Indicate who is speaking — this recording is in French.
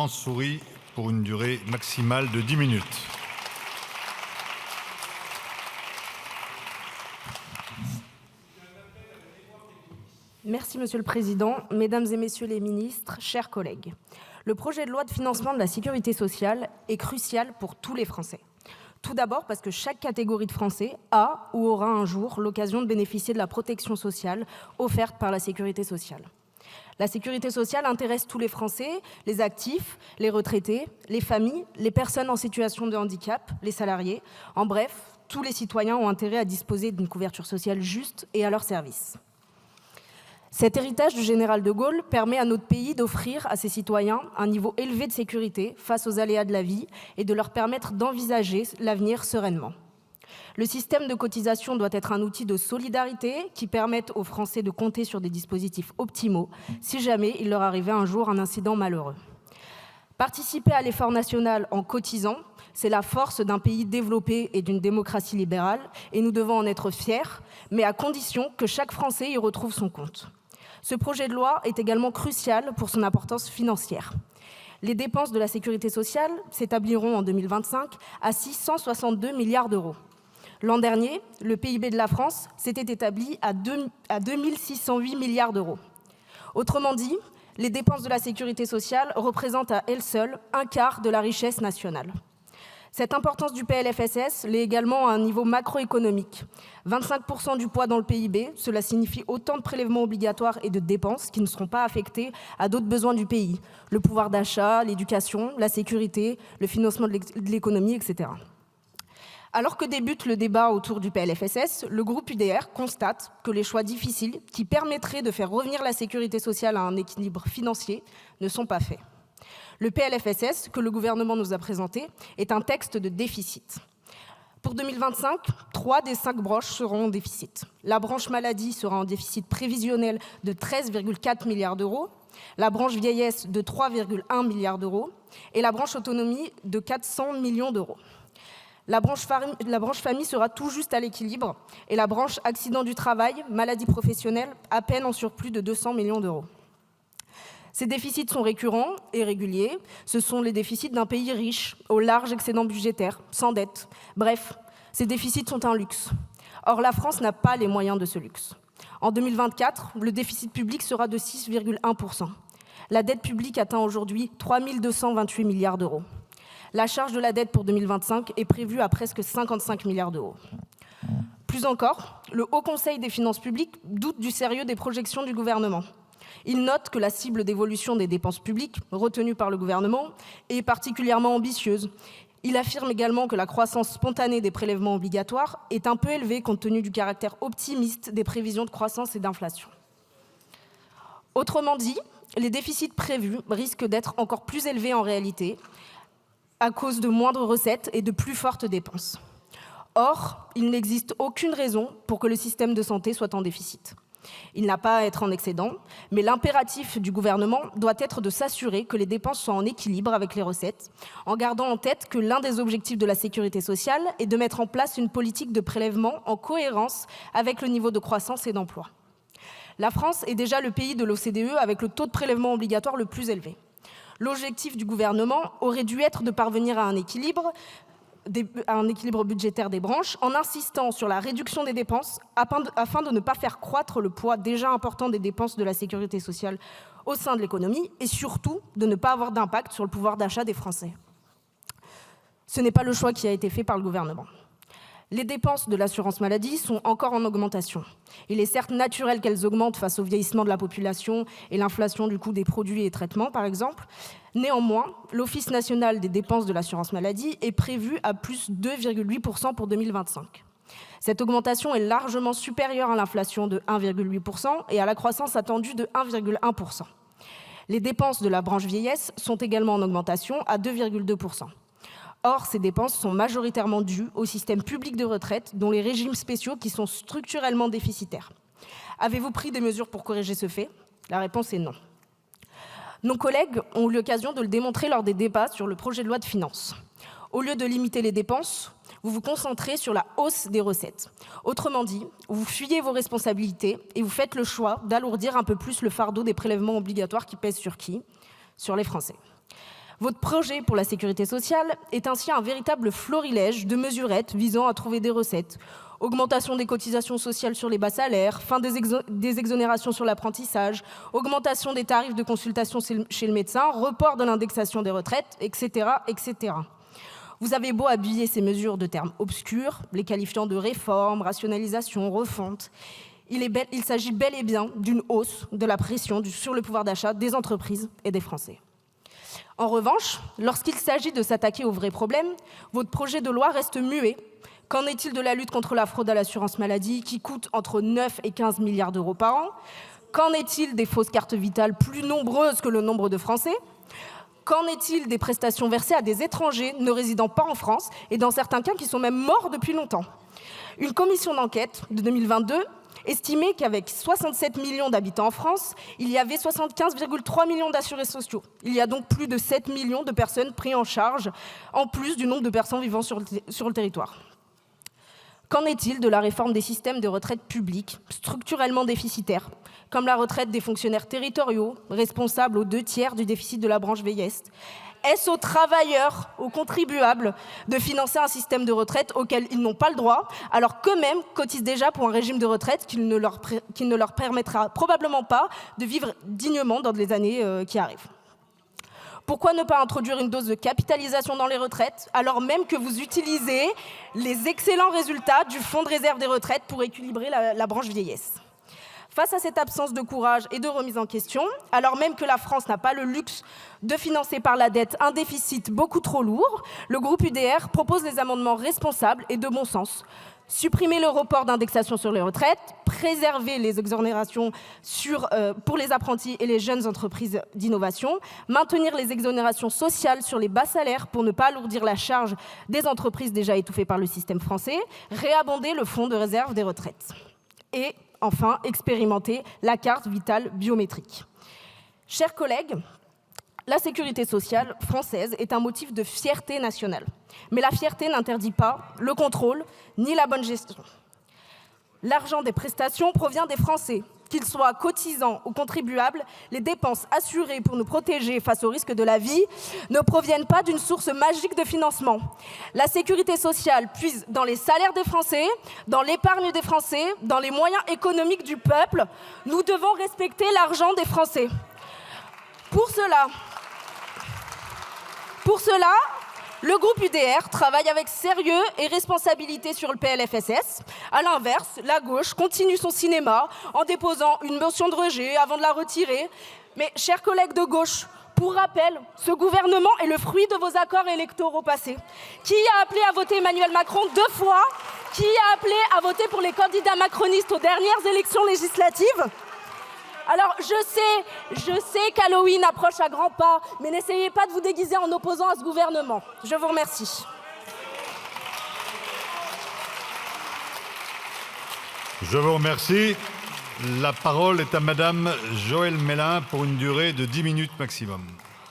Speaker 1: Mansouri pour une durée maximale de 10 minutes.
Speaker 2: Merci Monsieur le Président, Mesdames et Messieurs les ministres, chers collègues. Le projet de loi de financement de la sécurité sociale est crucial pour tous les Français. Tout d'abord parce que chaque catégorie de Français a ou aura un jour l'occasion de bénéficier de la protection sociale offerte par la sécurité sociale. La sécurité sociale intéresse tous les Français, les actifs, les retraités, les familles, les personnes en situation de handicap, les salariés. En bref, tous les citoyens ont intérêt à disposer d'une couverture sociale juste et à leur service. Cet héritage du général de Gaulle permet à notre pays d'offrir à ses citoyens un niveau élevé de sécurité face aux aléas de la vie et de leur permettre d'envisager l'avenir sereinement. Le système de cotisation doit être un outil de solidarité qui permette aux Français de compter sur des dispositifs optimaux si jamais il leur arrivait un jour un incident malheureux. Participer à l'effort national en cotisant, c'est la force d'un pays développé et d'une démocratie libérale, et nous devons en être fiers, mais à condition que chaque Français y retrouve son compte. Ce projet de loi est également crucial pour son importance financière. Les dépenses de la sécurité sociale s'établiront en 2025 à 662 milliards d'euros. L'an dernier, le PIB de la France s'était établi à 2 608 milliards d'euros. Autrement dit, les dépenses de la sécurité sociale représentent à elles seules un quart de la richesse nationale. Cette importance du PLFSS l'est également à un niveau macroéconomique. 25% du poids dans le PIB, cela signifie autant de prélèvements obligatoires et de dépenses qui ne seront pas affectés à d'autres besoins du pays. Le pouvoir d'achat, l'éducation, la sécurité, le financement de l'économie, etc. Alors que débute le débat autour du PLFSS, le groupe UDR constate que les choix difficiles qui permettraient de faire revenir la sécurité sociale à un équilibre financier ne sont pas faits. Le PLFSS que le gouvernement nous a présenté est un texte de déficit. Pour 2025, 3 des 5 branches seront en déficit. La branche maladie sera en déficit prévisionnel de 13,4 milliards d'euros, la branche vieillesse de 3,1 milliards d'euros et la branche autonomie de 400 millions d'euros. La branche famille sera tout juste à l'équilibre et la branche accident du travail, maladie professionnelle, à peine en surplus de 200 millions d'euros. Ces déficits sont récurrents et réguliers. Ce sont les déficits d'un pays riche, au large excédent budgétaire, sans dette. Bref, ces déficits sont un luxe. Or, la France n'a pas les moyens de ce luxe. En 2024, le déficit public sera de 6,1%. La dette publique atteint aujourd'hui 3 228 milliards d'euros. La charge de la dette pour 2025 est prévue à presque 55 milliards d'euros. Plus encore, le Haut Conseil des finances publiques doute du sérieux des projections du gouvernement. Il note que la cible d'évolution des dépenses publiques retenue par le gouvernement est particulièrement ambitieuse. Il affirme également que la croissance spontanée des prélèvements obligatoires est un peu élevée compte tenu du caractère optimiste des prévisions de croissance et d'inflation. Autrement dit, les déficits prévus risquent d'être encore plus élevés en réalité à cause de moindres recettes et de plus fortes dépenses. Or, il n'existe aucune raison pour que le système de santé soit en déficit. Il n'a pas à être en excédent, mais l'impératif du gouvernement doit être de s'assurer que les dépenses soient en équilibre avec les recettes, en gardant en tête que l'un des objectifs de la sécurité sociale est de mettre en place une politique de prélèvement en cohérence avec le niveau de croissance et d'emploi. La France est déjà le pays de l'OCDE avec le taux de prélèvement obligatoire le plus élevé. L'objectif du gouvernement aurait dû être de parvenir à un équilibre budgétaire des branches en insistant sur la réduction des dépenses afin de ne pas faire croître le poids déjà important des dépenses de la sécurité sociale au sein de l'économie et surtout de ne pas avoir d'impact sur le pouvoir d'achat des Français. Ce n'est pas le choix qui a été fait par le gouvernement. Les dépenses de l'assurance maladie sont encore en augmentation. Il est certes naturel qu'elles augmentent face au vieillissement de la population et l'inflation du coût des produits et traitements, par exemple. Néanmoins, l'Office national des dépenses de l'assurance maladie est prévu à plus 2,8% pour 2025. Cette augmentation est largement supérieure à l'inflation de 1,8% et à la croissance attendue de 1,1%. Les dépenses de la branche vieillesse sont également en augmentation à 2,2%. Or, ces dépenses sont majoritairement dues au système public de retraite, dont les régimes spéciaux qui sont structurellement déficitaires. Avez-vous pris des mesures pour corriger ce fait? La réponse est non. Nos collègues ont eu l'occasion de le démontrer lors des débats sur le projet de loi de finances. Au lieu de limiter les dépenses, vous vous concentrez sur la hausse des recettes. Autrement dit, vous fuyez vos responsabilités et vous faites le choix d'alourdir un peu plus le fardeau des prélèvements obligatoires qui pèsent sur qui? Sur les Français. Votre projet pour la sécurité sociale est ainsi un véritable florilège de mesurettes visant à trouver des recettes. Augmentation des cotisations sociales sur les bas salaires, fin des exonérations sur l'apprentissage, augmentation des tarifs de consultation chez le médecin, report de l'indexation des retraites, etc., etc. Vous avez beau habiller ces mesures de termes obscurs, les qualifiant de réforme, rationalisation, refonte. Il s'agit bel et bien d'une hausse de la pression sur le pouvoir d'achat des entreprises et des Français. En revanche, lorsqu'il s'agit de s'attaquer aux vrais problèmes, votre projet de loi reste muet. Qu'en est-il de la lutte contre la fraude à l'assurance maladie qui coûte entre 9 et 15 milliards d'euros par an? Qu'en est-il des fausses cartes vitales plus nombreuses que le nombre de Français? Qu'en est-il des prestations versées à des étrangers ne résidant pas en France et dans certains cas qui sont même morts depuis longtemps? Une commission d'enquête de 2022 estimait qu'avec 67 millions d'habitants en France, il y avait 75,3 millions d'assurés sociaux. Il y a donc plus de 7 millions de personnes prises en charge, en plus du nombre de personnes vivant sur le territoire. Qu'en est-il de la réforme des systèmes de retraite publics, structurellement déficitaires, comme la retraite des fonctionnaires territoriaux, responsables aux 2/3 du déficit de la branche vieillesse? Est-ce aux travailleurs, aux contribuables, de financer un système de retraite auquel ils n'ont pas le droit, alors qu'eux-mêmes cotisent déjà pour un régime de retraite qui ne leur permettra probablement pas de vivre dignement dans les années qui arrivent? Pourquoi ne pas introduire une dose de capitalisation dans les retraites, alors même que vous utilisez les excellents résultats du Fonds de réserve des retraites pour équilibrer la branche vieillesse? Face à cette absence de courage et de remise en question, alors même que la France n'a pas le luxe de financer par la dette un déficit beaucoup trop lourd, le groupe UDR propose des amendements responsables et de bon sens. Supprimer le report d'indexation sur les retraites, préserver les exonérations pour les apprentis et les jeunes entreprises d'innovation, maintenir les exonérations sociales sur les bas salaires pour ne pas alourdir la charge des entreprises déjà étouffées par le système français, réabonder le fonds de réserve des retraites. Et enfin, expérimenter la carte vitale biométrique. Chers collègues, la sécurité sociale française est un motif de fierté nationale. Mais la fierté n'interdit pas le contrôle ni la bonne gestion. L'argent des prestations provient des Français. Qu'ils soient cotisants ou contribuables, les dépenses assurées pour nous protéger face au risque de la vie ne proviennent pas d'une source magique de financement. La sécurité sociale puise dans les salaires des Français, dans l'épargne des Français, dans les moyens économiques du peuple. Nous devons respecter l'argent des Français. Pour cela, le groupe UDR travaille avec sérieux et responsabilité sur le PLFSS. À l'inverse, la gauche continue son cinéma en déposant une motion de rejet avant de la retirer. Mais, chers collègues de gauche, pour rappel, ce gouvernement est le fruit de vos accords électoraux passés. Qui a appelé à voter Emmanuel Macron 2 fois? Qui a appelé à voter pour les candidats macronistes aux dernières élections législatives? Alors, je sais qu'Halloween approche à grands pas, mais n'essayez pas de vous déguiser en opposant à ce gouvernement. Je vous remercie.
Speaker 1: Je vous remercie. La parole est à Madame Joëlle Mélin pour une durée de 10 minutes maximum.